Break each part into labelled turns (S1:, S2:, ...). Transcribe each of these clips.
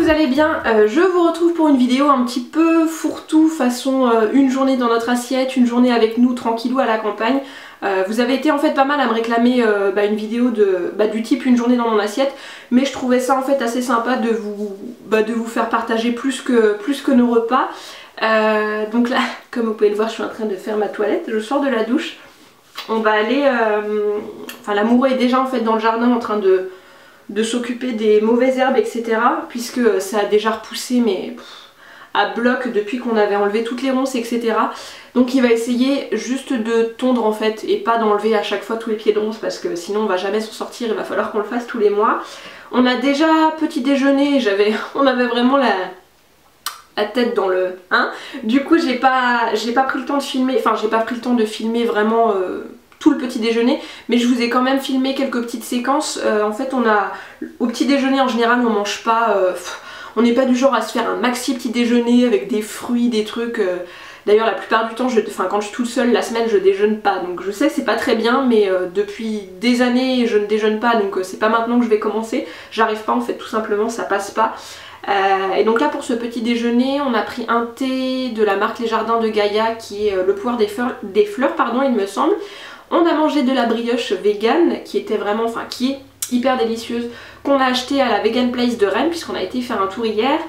S1: vous allez bien. Je vous retrouve pour une vidéo un petit peu fourre-tout façon une journée dans notre assiette, une journée avec nous tranquillou à la campagne. Vous avez été en fait pas mal à me réclamer une vidéo du type une journée dans mon assiette, mais je trouvais ça en fait assez sympa de vous faire partager plus que nos repas. Donc là, comme vous pouvez le voir, je suis en train de faire ma toilette, je sors de la douche. On va aller, l'amoureux est déjà en fait dans le jardin en train de s'occuper des mauvaises herbes, etc. Puisque ça a déjà repoussé mais à bloc depuis qu'on avait enlevé toutes les ronces, etc. Donc il va essayer juste de tondre en fait et pas d'enlever à chaque fois tous les pieds de ronces parce que sinon on va jamais s'en sortir, il va falloir qu'on le fasse tous les mois. On a déjà petit déjeuner, on avait vraiment la tête dans le... Du coup j'ai pas pris le temps de filmer, j'ai pas pris le temps de filmer vraiment tout le petit déjeuner, mais je vous ai quand même filmé quelques petites séquences. En fait au petit déjeuner en général on mange pas, on n'est pas du genre à se faire un maxi petit déjeuner avec des fruits, des trucs. D'ailleurs la plupart du temps, quand je suis toute seule la semaine je déjeune pas, donc je sais que c'est pas très bien, mais depuis des années je ne déjeune pas, donc c'est pas maintenant que je vais commencer, j'arrive pas en fait, tout simplement ça passe pas. Et donc là pour ce petit déjeuner on a pris un thé de la marque Les Jardins de Gaïa qui est le pouvoir des fleurs pardon, il me semble. On a mangé de la brioche vegan qui était vraiment, qui est hyper délicieuse, qu'on a acheté à la Vegan Place de Rennes puisqu'on a été faire un tour hier.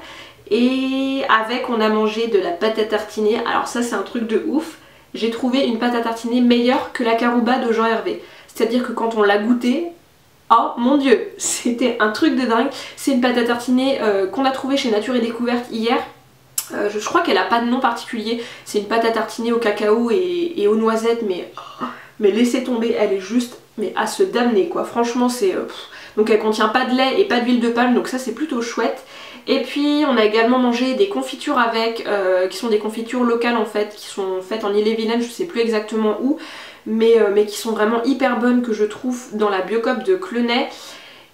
S1: Et avec on a mangé de la pâte à tartiner. Alors ça c'est un truc de ouf, j'ai trouvé une pâte à tartiner meilleure que la Carouba de Jean Hervé. C'est à dire que quand on l'a goûtée, oh mon dieu, c'était un truc de dingue. C'est une pâte à tartiner qu'on a trouvée chez Nature et Découverte hier. Je crois qu'elle a pas de nom particulier, c'est une pâte à tartiner au cacao et aux noisettes, mais laissez tomber, elle est juste à se damner quoi. Franchement c'est... Donc elle contient pas de lait et pas d'huile de palme, donc ça c'est plutôt chouette. Et puis on a également mangé des confitures avec, qui sont des confitures locales en fait, qui sont faites en Ille-et-Vilaine, je sais plus exactement où, mais qui sont vraiment hyper bonnes que je trouve dans la Biocoop de Clenay.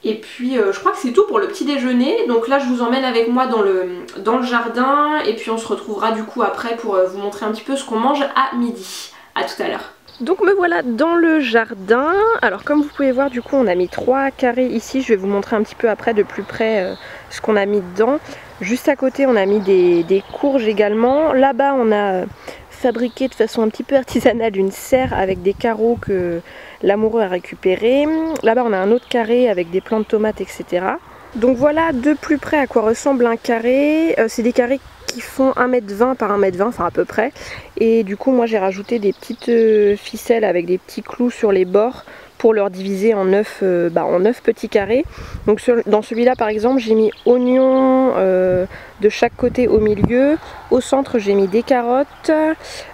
S1: Et puis je crois que c'est tout pour le petit déjeuner, donc là je vous emmène avec moi dans le jardin, et puis on se retrouvera du coup après pour vous montrer un petit peu ce qu'on mange à midi. A tout à l'heure. Donc me voilà dans le jardin. Alors comme vous pouvez voir du coup on a mis 3 carrés ici, je vais vous montrer un petit peu après de plus près ce qu'on a mis dedans. Juste à côté on a mis des courges également. Là-bas on a fabriqué de façon un petit peu artisanale une serre avec des carreaux que l'amoureux a récupéré. Là-bas on a un autre carré avec des plants de tomates, etc. Donc voilà de plus près à quoi ressemble un carré. C'est des carrés qui font 1,20 m par 1,20 m, enfin à peu près. Et du coup moi j'ai rajouté des petites ficelles avec des petits clous sur les bords pour leur diviser en 9 petits carrés. Donc dans celui-là par exemple j'ai mis oignons de chaque côté au milieu. Au centre j'ai mis des carottes.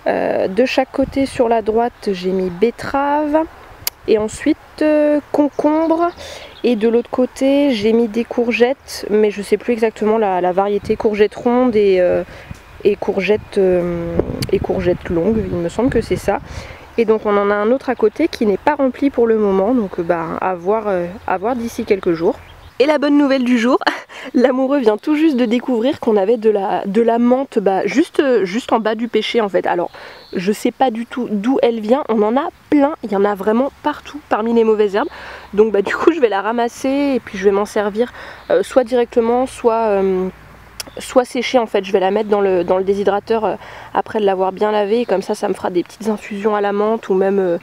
S1: De chaque côté sur la droite j'ai mis betterave. Et ensuite concombre. Et de l'autre côté j'ai mis des courgettes, mais je sais plus exactement la variété, courgettes rondes et courgettes longues, il me semble que c'est ça. Et donc on en a un autre à côté qui n'est pas rempli pour le moment, donc à voir d'ici quelques jours. Et la bonne nouvelle du jour, l'amoureux vient tout juste de découvrir qu'on avait de la menthe juste en bas du pêcher en fait. Alors je sais pas du tout d'où elle vient, on en a plein, il y en a vraiment partout parmi les mauvaises herbes. Donc du coup je vais la ramasser et puis je vais m'en servir soit directement, soit séchée en fait. Je vais la mettre dans le déshydrateur après de l'avoir bien lavée, et comme ça me fera des petites infusions à la menthe ou même...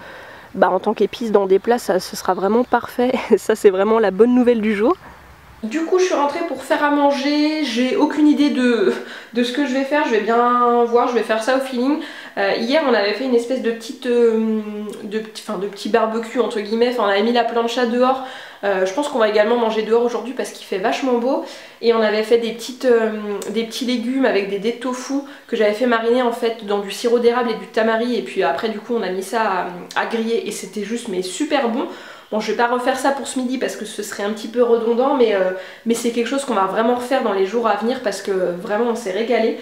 S1: en tant qu'épice dans des plats, ce sera vraiment parfait. Ça c'est vraiment la bonne nouvelle du jour. Du coup je suis rentrée pour faire à manger, j'ai aucune idée de ce que je vais faire, je vais bien voir, je vais faire ça au feeling. Hier on avait fait une espèce de petit barbecue entre guillemets, on avait mis la plancha dehors. Je pense qu'on va également manger dehors aujourd'hui parce qu'il fait vachement beau. Et on avait fait des petits légumes avec des dés de tofu que j'avais fait mariner en fait dans du sirop d'érable et du tamari. Et puis après du coup on a mis ça à griller et c'était juste super bon. Bon je vais pas refaire ça pour ce midi parce que ce serait un petit peu redondant, mais c'est quelque chose qu'on va vraiment refaire dans les jours à venir parce que vraiment on s'est régalé.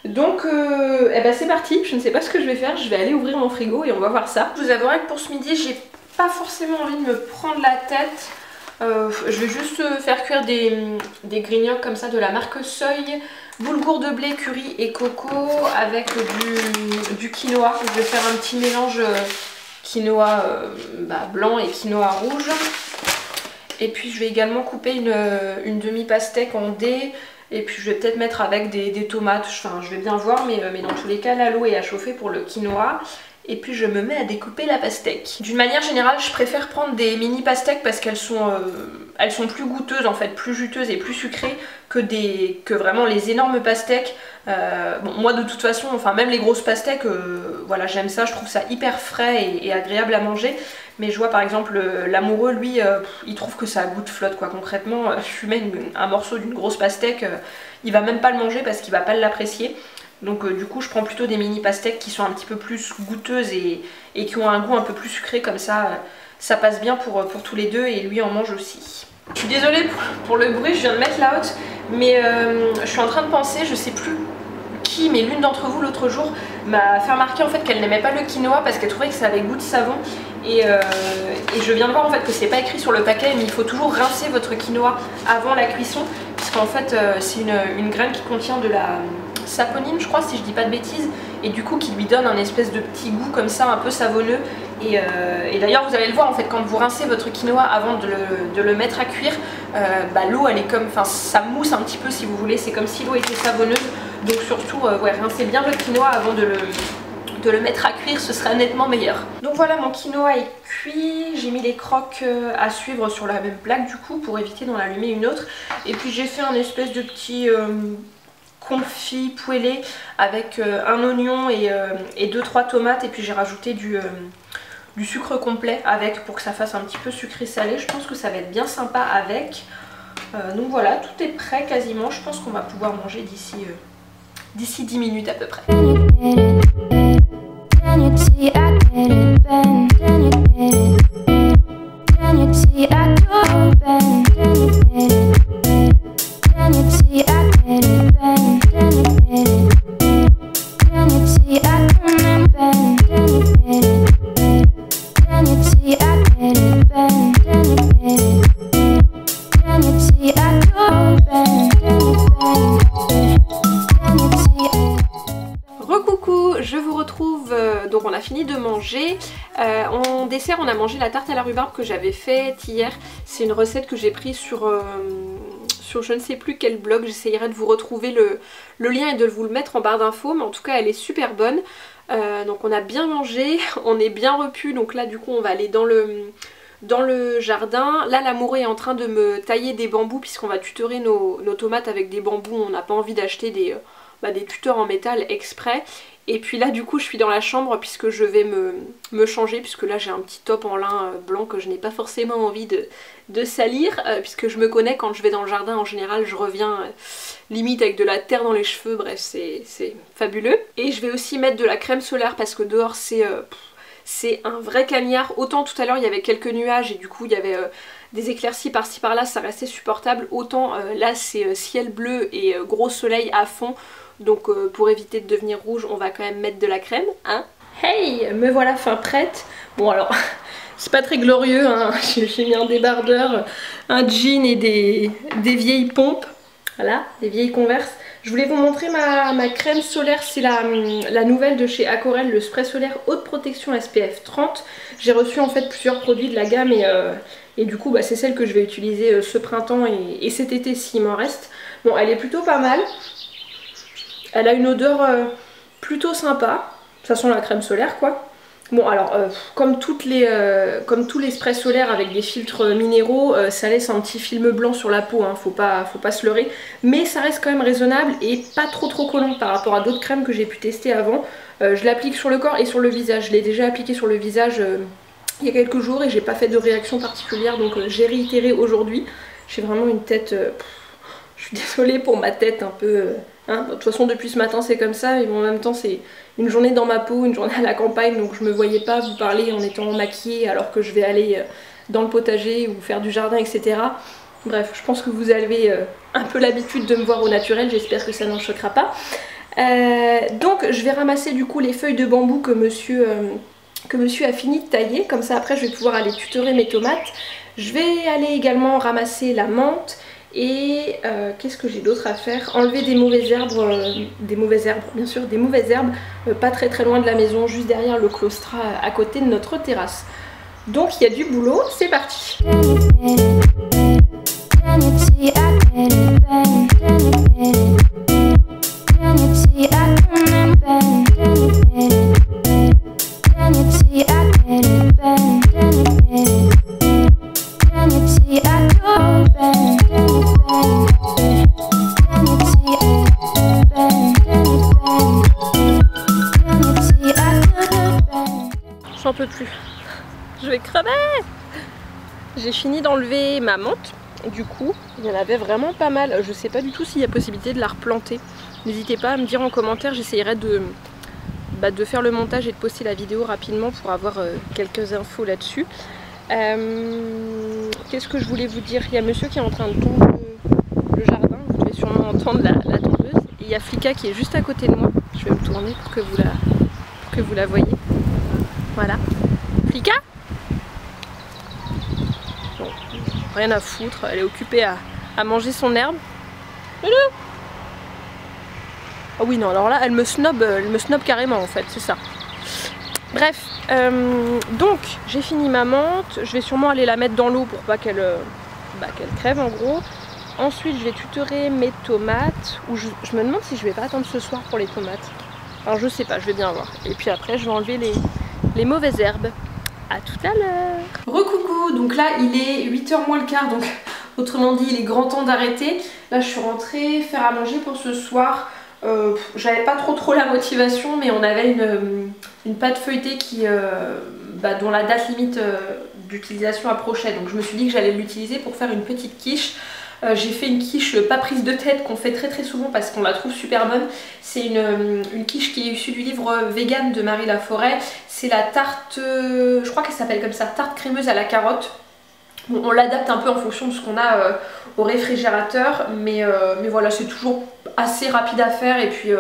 S1: Donc c'est parti, je ne sais pas ce que je vais faire, je vais aller ouvrir mon frigo et on va voir ça. Je vous avouerai que pour ce midi j'ai pas forcément envie de me prendre la tête. Je vais juste faire cuire des grignots comme ça de la marque Seuil, boulgour de blé, curry et coco avec du quinoa. Je vais faire un petit mélange quinoa blanc et quinoa rouge. Et puis je vais également couper une demi-pastèque en dés. Et puis je vais peut-être mettre avec des tomates, enfin je vais bien voir, mais dans tous les cas là l'eau est à chauffer pour le quinoa. Et puis je me mets à découper la pastèque. D'une manière générale, je préfère prendre des mini pastèques parce qu'elles sont plus goûteuses en fait, plus juteuses et plus sucrées que vraiment les énormes pastèques. Bon, moi de toute façon, enfin même les grosses pastèques, voilà, j'aime ça, je trouve ça hyper frais et agréable à manger. Mais je vois par exemple l'amoureux, lui, il trouve que ça a goût de flotte quoi. Concrètement, je lui mets un morceau d'une grosse pastèque, il va même pas le manger parce qu'il va pas l'apprécier. Donc du coup je prends plutôt des mini pastèques qui sont un petit peu plus goûteuses et qui ont un goût un peu plus sucré, comme ça ça passe bien pour tous les deux et lui en mange aussi. Je suis désolée pour le bruit, je viens de mettre la haute, mais je suis en train de penser, je sais plus qui, mais l'une d'entre vous l'autre jour m'a fait remarquer en fait qu'elle n'aimait pas le quinoa parce qu'elle trouvait que ça avait goût de savon et je viens de voir en fait que c'est pas écrit sur le paquet, mais il faut toujours rincer votre quinoa avant la cuisson puisqu'en fait c'est une graine qui contient de la saponine je crois si je dis pas de bêtises, et du coup qui lui donne un espèce de petit goût comme ça un peu savonneux et d'ailleurs vous allez le voir en fait quand vous rincez votre quinoa avant de le mettre à cuire, l'eau elle est comme, enfin ça mousse un petit peu si vous voulez, c'est comme si l'eau était savonneuse, donc surtout ouais, rincez bien le quinoa avant de le mettre à cuire, ce sera nettement meilleur. Donc voilà, mon quinoa est cuit, j'ai mis les croques à suivre sur la même plaque du coup pour éviter d'en allumer une autre, et puis j'ai fait un espèce de petit confit poêlé avec un oignon et 2-3 tomates, et puis j'ai rajouté du sucre complet avec pour que ça fasse un petit peu sucré salé. Je pense que ça va être bien sympa avec. Donc voilà, tout est prêt quasiment, je pense qu'on va pouvoir manger d'ici 10 minutes à peu près. Donc on a fini de manger. En dessert on a mangé la tarte à la rhubarbe que j'avais faite hier. C'est une recette que j'ai prise sur je ne sais plus quel blog. J'essayerai de vous retrouver le lien et de vous le mettre en barre d'infos, mais en tout cas elle est super bonne. Donc on a bien mangé, on est bien repu, donc là du coup on va aller dans le jardin. Là l'amoureux est en train de me tailler des bambous puisqu'on va tutorer nos tomates avec des bambous. On n'a pas envie d'acheter des tuteurs en métal exprès. Et puis là du coup je suis dans la chambre puisque je vais me changer, puisque là j'ai un petit top en lin blanc que je n'ai pas forcément envie de salir, puisque je me connais, quand je vais dans le jardin en général je reviens limite avec de la terre dans les cheveux, bref c'est fabuleux. Et je vais aussi mettre de la crème solaire parce que dehors c'est un vrai cagnard. Autant tout à l'heure il y avait quelques nuages et du coup il y avait des éclaircies par-ci par-là, ça restait supportable, autant là c'est ciel bleu et gros soleil à fond. Donc pour éviter de devenir rouge, on va quand même mettre de la crème, hein. Hey, me voilà fin prête. Bon alors, c'est pas très glorieux, hein. J'ai mis un débardeur, un jean et des vieilles pompes. Voilà, des vieilles Converse. Je voulais vous montrer ma crème solaire, c'est la nouvelle de chez Acorel, le spray solaire haute protection SPF 30. J'ai reçu en fait plusieurs produits de la gamme et du coup c'est celle que je vais utiliser ce printemps et cet été s'il m'en reste. Bon, elle est plutôt pas mal. Elle a une odeur plutôt sympa, ça sent la crème solaire quoi. Bon alors comme tous les sprays solaires avec des filtres minéraux, ça laisse un petit film blanc sur la peau, hein, faut pas se leurrer. Mais ça reste quand même raisonnable et pas trop collant par rapport à d'autres crèmes que j'ai pu tester avant. Je l'applique sur le corps et sur le visage, je l'ai déjà appliqué sur le visage il y a quelques jours et j'ai pas fait de réaction particulière, donc j'ai réitéré aujourd'hui. J'ai vraiment une tête... je suis désolée pour ma tête un peu... Hein, de toute façon depuis ce matin c'est comme ça, mais bon, en même temps c'est une journée dans ma peau, une journée à la campagne, donc je me voyais pas vous parler en étant maquillée alors que je vais aller dans le potager ou faire du jardin, etc. Bref, je pense que vous avez un peu l'habitude de me voir au naturel, j'espère que ça n'en choquera pas. Donc je vais ramasser du coup les feuilles de bambou que monsieur a fini de tailler, comme ça après je vais pouvoir aller tutorer mes tomates. Je vais aller également ramasser la menthe. Et qu'est-ce que j'ai d'autre à faire? Enlever des mauvaises herbes, bien sûr, des mauvaises herbes pas très loin de la maison, juste derrière le claustrat à côté de notre terrasse. Donc il y a du boulot, c'est parti. J'en peux plus. Je vais crever. J'ai fini d'enlever ma menthe. Du coup, il y en avait vraiment pas mal. Je sais pas du tout s'il y a possibilité de la replanter. N'hésitez pas à me dire en commentaire, j'essayerai de faire le montage et de poster la vidéo rapidement pour avoir quelques infos là-dessus. Qu'est-ce que je voulais vous dire? Il y a monsieur qui est en train de tondre le jardin, vous devez sûrement entendre la tondeuse. Et il y a Flika qui est juste à côté de moi. Je vais me tourner pour que vous la voyez. Voilà. Flika? Bon, rien à foutre, elle est occupée à manger son herbe. Ah oui, non, alors là, elle me snob carrément en fait, c'est ça. Bref, donc j'ai fini ma menthe, je vais sûrement aller la mettre dans l'eau pour pas qu'elle crève en gros. Ensuite, je vais tutorer mes tomates, ou je me demande si je vais pas attendre ce soir pour les tomates. Alors je sais pas, je vais bien voir. Et puis après, je vais enlever les mauvaises herbes. À tout à l'heure. Recoucou, donc là il est 8h moins le quart, donc autrement dit il est grand temps d'arrêter. Là je suis rentrée faire à manger pour ce soir. J'avais pas trop la motivation, mais on avait une pâte feuilletée dont la date limite d'utilisation approchait, donc je me suis dit que j'allais l'utiliser pour faire une petite quiche. J'ai fait une quiche pas prise de tête qu'on fait très souvent parce qu'on la trouve super bonne. C'est une quiche qui est issue du livre Vegan de Marie Laforêt. C'est la tarte, je crois qu'elle s'appelle comme ça, tarte crémeuse à la carotte. Bon, on l'adapte un peu en fonction de ce qu'on a au réfrigérateur, mais voilà, c'est toujours assez rapide à faire et puis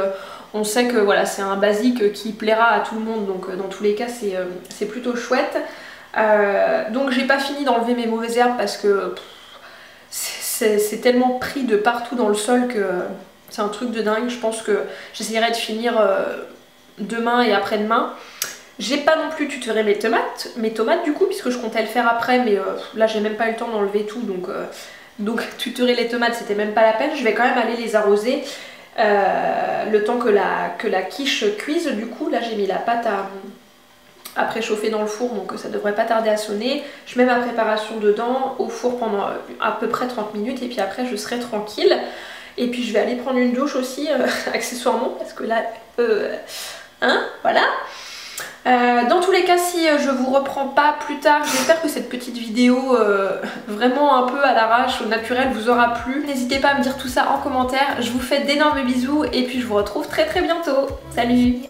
S1: on sait que voilà, c'est un basique qui plaira à tout le monde, donc dans tous les cas c'est plutôt chouette. Donc j'ai pas fini d'enlever mes mauvaises herbes parce que c'est tellement pris de partout dans le sol que c'est un truc de dingue. Je pense que j'essaierai de finir demain et après-demain. J'ai pas non plus tutoré mes tomates du coup, puisque je comptais le faire après, mais là j'ai même pas eu le temps d'enlever tout, donc tutorer les tomates c'était même pas la peine. Je vais quand même aller les arroser le temps que la quiche cuise. Du coup là j'ai mis la pâte à préchauffer dans le four, donc ça devrait pas tarder à sonner. Je mets ma préparation dedans au four pendant à peu près 30 minutes et puis après je serai tranquille. Et puis je vais aller prendre une douche aussi accessoirement parce que là voilà. Dans tous les cas, si je vous reprends pas plus tard, j'espère que cette petite vidéo vraiment un peu à l'arrache, au naturel, vous aura plu. N'hésitez pas à me dire tout ça en commentaire. Je vous fais d'énormes bisous et puis je vous retrouve très bientôt. Salut!